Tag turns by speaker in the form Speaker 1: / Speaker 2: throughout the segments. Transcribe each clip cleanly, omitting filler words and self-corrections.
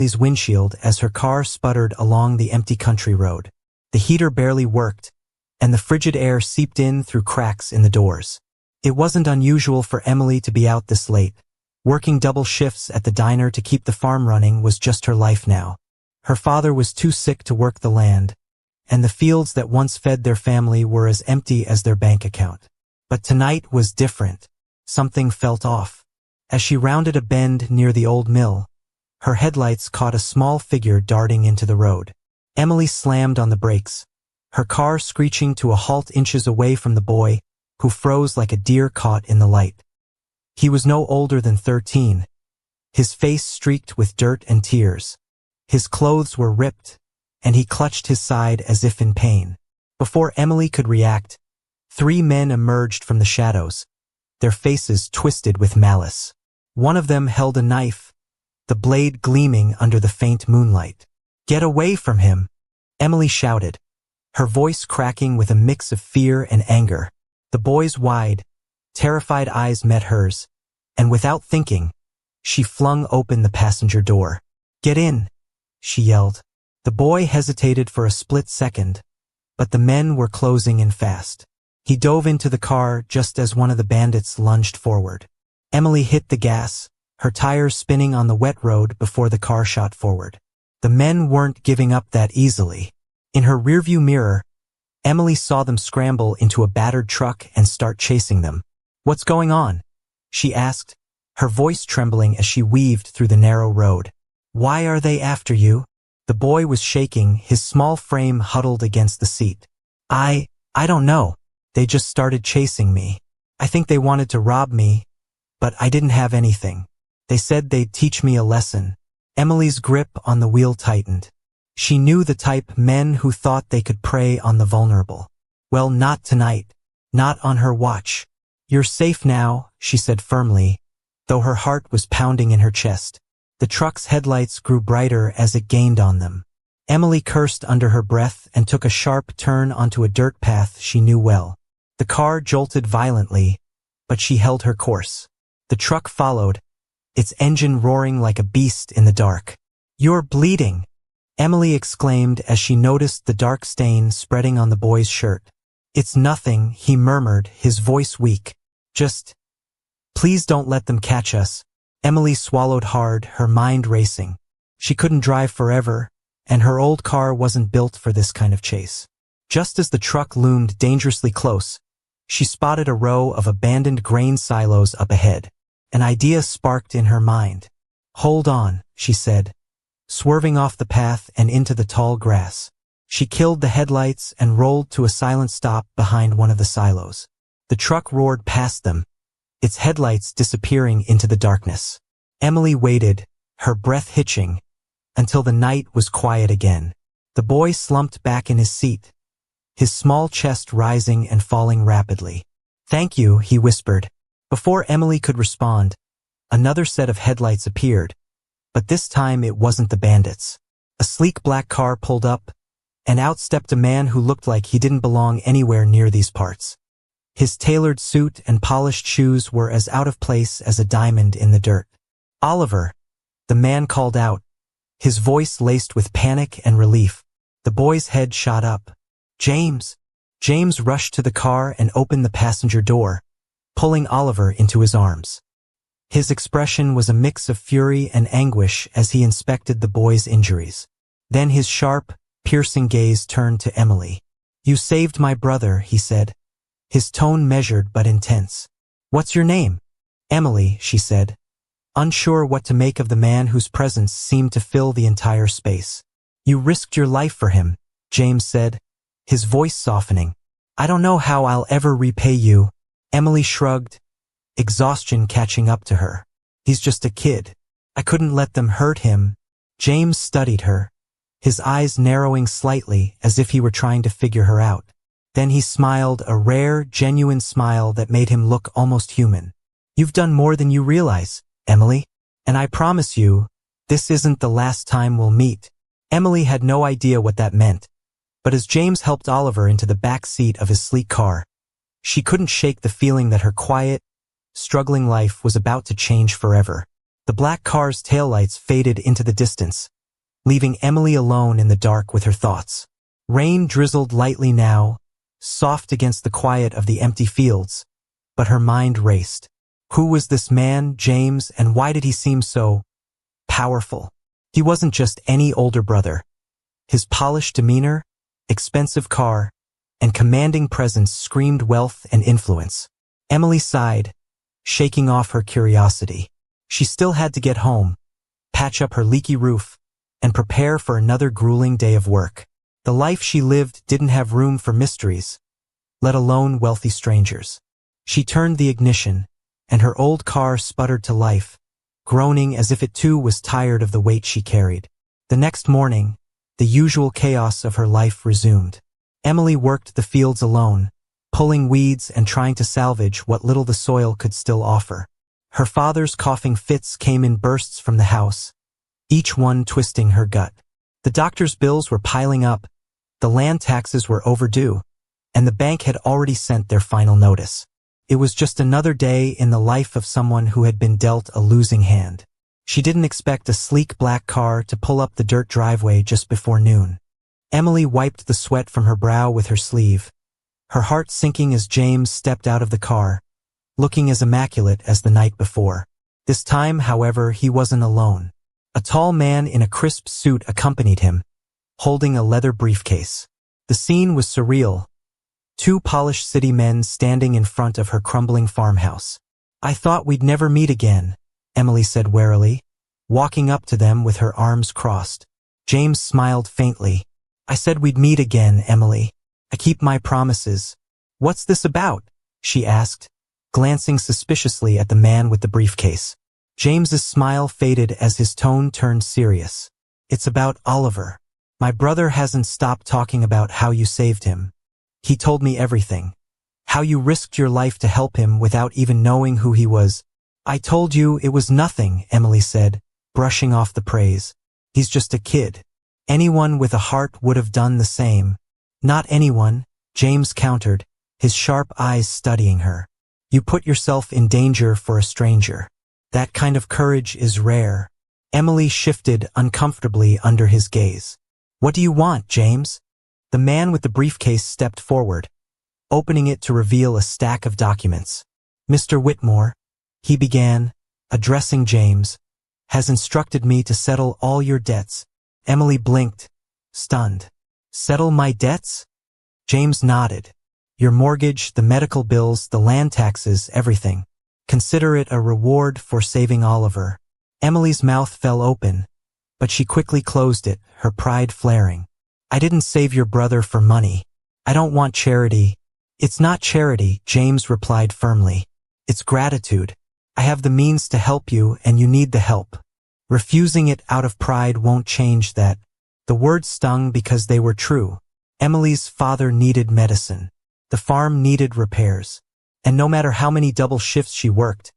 Speaker 1: Emily's windshield as her car sputtered along the empty country road. The heater barely worked, and the frigid air seeped in through cracks in the doors. It wasn't unusual for Emily to be out this late. Working double shifts at the diner to keep the farm running was just her life now. Her father was too sick to work the land, and the fields that once fed their family were as empty as their bank account. But tonight was different. Something felt off. As she rounded a bend near the old mill, her headlights caught a small figure darting into the road. Emily slammed on the brakes, her car screeching to a halt inches away from the boy, who froze like a deer caught in the light. He was no older than 13, his face streaked with dirt and tears. His clothes were ripped, and he clutched his side as if in pain. Before Emily could react, 3 men emerged from the shadows, their faces twisted with malice. One of them held a knife, the blade gleaming under the faint moonlight. "Get away from him!" Emily shouted, her voice cracking with a mix of fear and anger. The boy's wide, terrified eyes met hers, and without thinking, she flung open the passenger door. "Get in!" she yelled. The boy hesitated for a split second, but the men were closing in fast. He dove into the car just as one of the bandits lunged forward. Emily hit the gas, her tires spinning on the wet road before the car shot forward. The men weren't giving up that easily. In her rearview mirror, Emily saw them scramble into a battered truck and start chasing them. "What's going on?" she asked, her voice trembling as she weaved through the narrow road. "Why are they after you?" The boy was shaking, his small frame huddled against the seat. I don't know. They just started chasing me. I think they wanted to rob me, but I didn't have anything. They said they'd teach me a lesson." Emily's grip on the wheel tightened. She knew the type, men who thought they could prey on the vulnerable. Well, not tonight. Not on her watch. "You're safe now," she said firmly, though her heart was pounding in her chest. The truck's headlights grew brighter as it gained on them. Emily cursed under her breath and took a sharp turn onto a dirt path she knew well. The car jolted violently, but she held her course. The truck followed, its engine roaring like a beast in the dark. "You're bleeding," Emily exclaimed as she noticed the dark stain spreading on the boy's shirt. "It's nothing," he murmured, his voice weak. "Just, please don't let them catch us." Emily swallowed hard, her mind racing. She couldn't drive forever, and her old car wasn't built for this kind of chase. Just as the truck loomed dangerously close, she spotted a row of abandoned grain silos up ahead. An idea sparked in her mind. "Hold on," she said, swerving off the path and into the tall grass. She killed the headlights and rolled to a silent stop behind one of the silos. The truck roared past them, its headlights disappearing into the darkness. Emily waited, her breath hitching, until the night was quiet again. The boy slumped back in his seat, his small chest rising and falling rapidly. "Thank you," he whispered. Before Emily could respond, another set of headlights appeared, but this time it wasn't the bandits. A sleek black car pulled up, and out stepped a man who looked like he didn't belong anywhere near these parts. His tailored suit and polished shoes were as out of place as a diamond in the dirt. "Oliver," the man called out, his voice laced with panic and relief. The boy's head shot up. "James!" James rushed to the car and opened the passenger door, pulling Oliver into his arms. His expression was a mix of fury and anguish as he inspected the boy's injuries. Then his sharp, piercing gaze turned to Emily. "You saved my brother," he said, his tone measured but intense. "What's your name?" "Emily," she said, unsure what to make of the man whose presence seemed to fill the entire space. "You risked your life for him," James said, his voice softening. "I don't know how I'll ever repay you." Emily shrugged, exhaustion catching up to her. "He's just a kid. I couldn't let them hurt him." James studied her, his eyes narrowing slightly as if he were trying to figure her out. Then he smiled, a rare, genuine smile that made him look almost human. "You've done more than you realize, Emily, and I promise you, this isn't the last time we'll meet." Emily had no idea what that meant, but as James helped Oliver into the back seat of his sleek car, she couldn't shake the feeling that her quiet, struggling life was about to change forever. The black car's taillights faded into the distance, leaving Emily alone in the dark with her thoughts. Rain drizzled lightly now, soft against the quiet of the empty fields, but her mind raced. Who was this man, James, and why did he seem so powerful? He wasn't just any older brother. His polished demeanor, expensive car, and commanding presence screamed wealth and influence. Emily sighed, shaking off her curiosity. She still had to get home, patch up her leaky roof, and prepare for another grueling day of work. The life she lived didn't have room for mysteries, let alone wealthy strangers. She turned the ignition, and her old car sputtered to life, groaning as if it too was tired of the weight she carried. The next morning, the usual chaos of her life resumed. Emily worked the fields alone, pulling weeds and trying to salvage what little the soil could still offer. Her father's coughing fits came in bursts from the house, each one twisting her gut. The doctor's bills were piling up, the land taxes were overdue, and the bank had already sent their final notice. It was just another day in the life of someone who had been dealt a losing hand. She didn't expect a sleek black car to pull up the dirt driveway just before noon. Emily wiped the sweat from her brow with her sleeve, her heart sinking as James stepped out of the car, looking as immaculate as the night before. This time, however, he wasn't alone. A tall man in a crisp suit accompanied him, holding a leather briefcase. The scene was surreal. Two polished city men standing in front of her crumbling farmhouse. "I thought we'd never meet again," Emily said warily, walking up to them with her arms crossed. James smiled faintly. "I said we'd meet again, Emily. I keep my promises." "What's this about?" she asked, glancing suspiciously at the man with the briefcase. James's smile faded as his tone turned serious. "It's about Oliver. My brother hasn't stopped talking about how you saved him. He told me everything. How you risked your life to help him without even knowing who he was." "I told you it was nothing," Emily said, brushing off the praise. "He's just a kid. Anyone with a heart would have done the same." "Not anyone," James countered, his sharp eyes studying her. "You put yourself in danger for a stranger. That kind of courage is rare." Emily shifted uncomfortably under his gaze. "What do you want, James?" The man with the briefcase stepped forward, opening it to reveal a stack of documents. "Mr. Whitmore," he began, addressing James, "has instructed me to settle all your debts." Emily blinked, stunned. "Settle my debts?" James nodded. "Your mortgage, the medical bills, the land taxes, everything. Consider it a reward for saving Oliver." Emily's mouth fell open, but she quickly closed it, her pride flaring. "I didn't save your brother for money. I don't want charity." "It's not charity," James replied firmly. "It's gratitude. I have the means to help you, and you need the help. Refusing it out of pride won't change that." The words stung because they were true. Emily's father needed medicine. The farm needed repairs. And no matter how many double shifts she worked,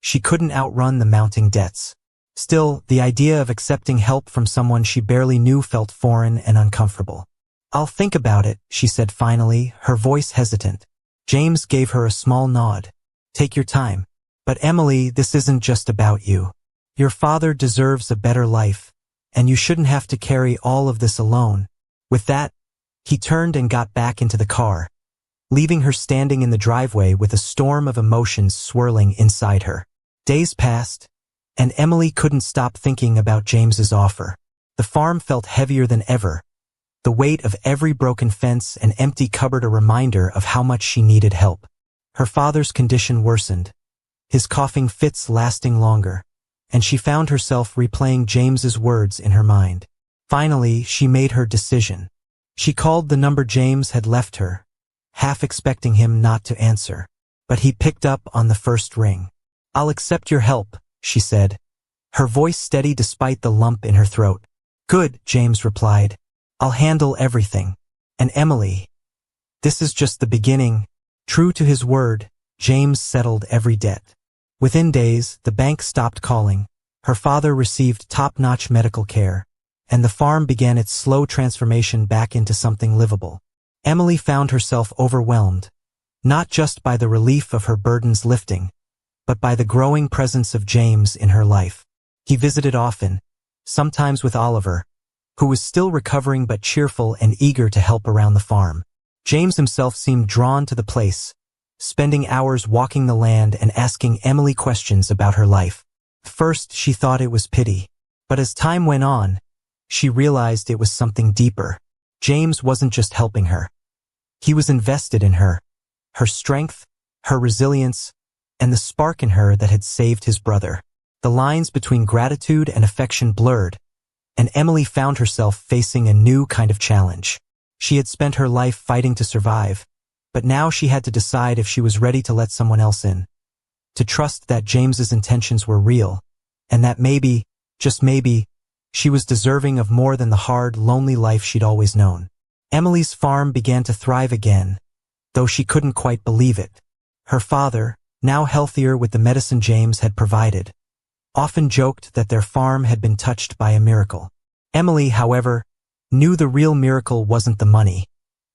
Speaker 1: she couldn't outrun the mounting debts. Still, the idea of accepting help from someone she barely knew felt foreign and uncomfortable. "I'll think about it," she said finally, her voice hesitant. James gave her a small nod. "Take your time. But Emily, this isn't just about you. Your father deserves a better life, and you shouldn't have to carry all of this alone." With that, he turned and got back into the car, leaving her standing in the driveway with a storm of emotions swirling inside her. Days passed, and Emily couldn't stop thinking about James's offer. The farm felt heavier than ever, the weight of every broken fence and empty cupboard a reminder of how much she needed help. Her father's condition worsened, his coughing fits lasting longer, and she found herself replaying James's words in her mind. Finally, she made her decision. She called the number James had left her, half expecting him not to answer. But he picked up on the first ring. "I'll accept your help," she said, her voice steady despite the lump in her throat. "Good," James replied. "I'll handle everything. And Emily, this is just the beginning." True to his word, James settled every debt. Within days, the bank stopped calling, her father received top-notch medical care, and the farm began its slow transformation back into something livable. Emily found herself overwhelmed, not just by the relief of her burdens lifting, but by the growing presence of James in her life. He visited often, sometimes with Oliver, who was still recovering but cheerful and eager to help around the farm. James himself seemed drawn to the place, spending hours walking the land and asking Emily questions about her life. First, she thought it was pity, but as time went on, she realized it was something deeper. James wasn't just helping her. He was invested in her strength, her resilience, and the spark in her that had saved his brother. The lines between gratitude and affection blurred, and Emily found herself facing a new kind of challenge. She had spent her life fighting to survive, but now she had to decide if she was ready to let someone else in, to trust that James's intentions were real, and that maybe, just maybe, she was deserving of more than the hard, lonely life she'd always known. Emily's farm began to thrive again, though she couldn't quite believe it. Her father, now healthier with the medicine James had provided, often joked that their farm had been touched by a miracle. Emily, however, knew the real miracle wasn't the money.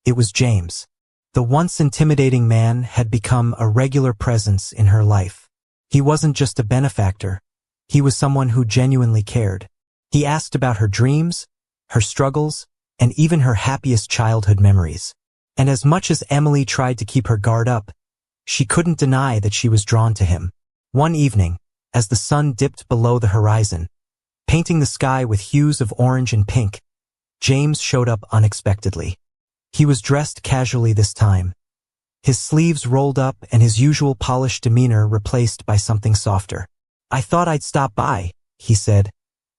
Speaker 1: It was James. The once intimidating man had become a regular presence in her life. He wasn't just a benefactor. He was someone who genuinely cared. He asked about her dreams, her struggles, and even her happiest childhood memories. And as much as Emily tried to keep her guard up, she couldn't deny that she was drawn to him. One evening, as the sun dipped below the horizon, painting the sky with hues of orange and pink, James showed up unexpectedly. He was dressed casually this time, his sleeves rolled up and his usual polished demeanor replaced by something softer. "I thought I'd stop by," he said,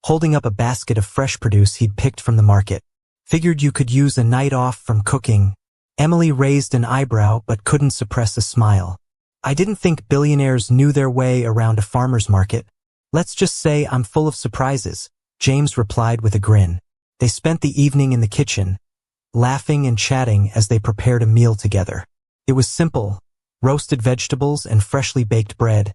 Speaker 1: holding up a basket of fresh produce he'd picked from the market. "Figured you could use a night off from cooking." Emily raised an eyebrow but couldn't suppress a smile. "I didn't think billionaires knew their way around a farmer's market. Let's just say I'm full of surprises," James replied with a grin. They spent the evening in the kitchen, laughing and chatting as they prepared a meal together. It was simple, roasted vegetables and freshly baked bread,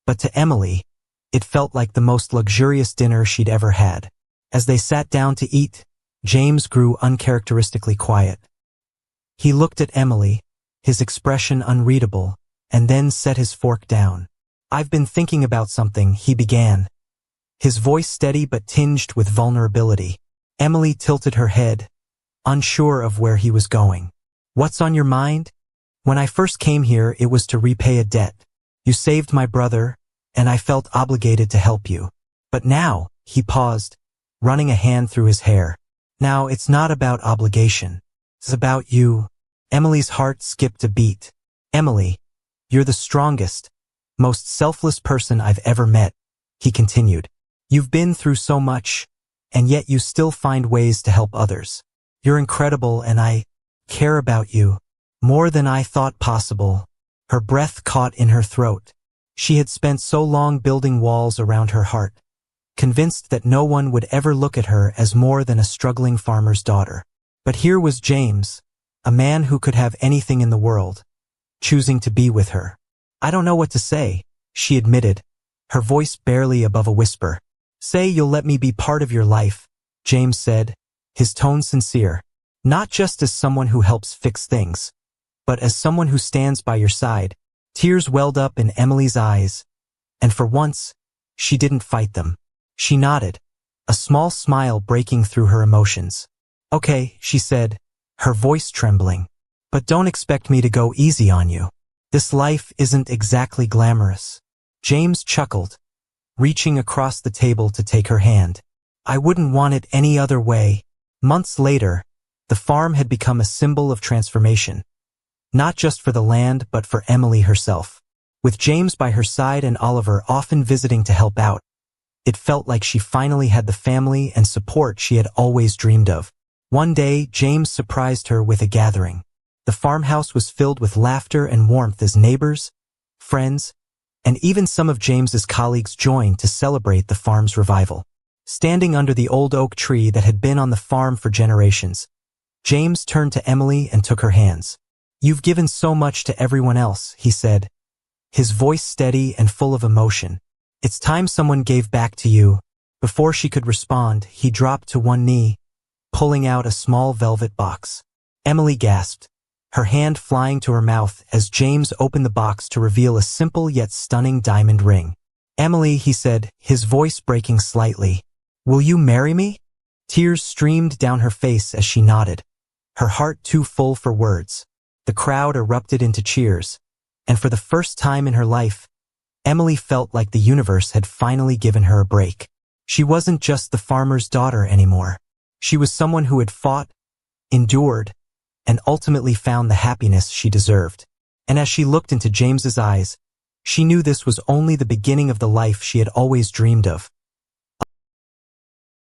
Speaker 1: but to Emily, it felt like the most luxurious dinner she'd ever had. As they sat down to eat, James grew uncharacteristically quiet. He looked at Emily, his expression unreadable, and then set his fork down. "I've been thinking about something," he began, his voice steady but tinged with vulnerability. Emily tilted her head, unsure of where he was going. "What's on your mind?" "When I first came here, it was to repay a debt. You saved my brother, and I felt obligated to help you. But now," he paused, running a hand through his hair. "Now it's not about obligation. It's about you." Emily's heart skipped a beat. "Emily, you're the strongest, most selfless person I've ever met," he continued. "You've been through so much, and yet you still find ways to help others. You're incredible, and I care about you more than I thought possible." Her breath caught in her throat. She had spent so long building walls around her heart, convinced that no one would ever look at her as more than a struggling farmer's daughter. But here was James, a man who could have anything in the world, choosing to be with her. "I don't know what to say," she admitted, her voice barely above a whisper. "Say you'll let me be part of your life," James said, his tone sincere. "Not just as someone who helps fix things, but as someone who stands by your side." Tears welled up in Emily's eyes, and for once, she didn't fight them. She nodded, a small smile breaking through her emotions. "Okay," she said, her voice trembling. "But don't expect me to go easy on you. This life isn't exactly glamorous." James chuckled, reaching across the table to take her hand. "I wouldn't want it any other way." Months later, the farm had become a symbol of transformation, not just for the land but for Emily herself. With James by her side and Oliver often visiting to help out, it felt like she finally had the family and support she had always dreamed of. One day, James surprised her with a gathering. The farmhouse was filled with laughter and warmth as neighbors, friends, and even some of James's colleagues joined to celebrate the farm's revival. Standing under the old oak tree that had been on the farm for generations, James turned to Emily and took her hands. "You've given so much to everyone else," he said, his voice steady and full of emotion. "It's time someone gave back to you." Before she could respond, he dropped to one knee, pulling out a small velvet box. Emily gasped, her hand flying to her mouth as James opened the box to reveal a simple yet stunning diamond ring. "Emily," he said, his voice breaking slightly, "will you marry me?" Tears streamed down her face as she nodded, her heart too full for words. The crowd erupted into cheers, and for the first time in her life, Emily felt like the universe had finally given her a break. She wasn't just the farmer's daughter anymore. She was someone who had fought, endured, and ultimately found the happiness she deserved. And as she looked into James's eyes, she knew this was only the beginning of the life she had always dreamed of.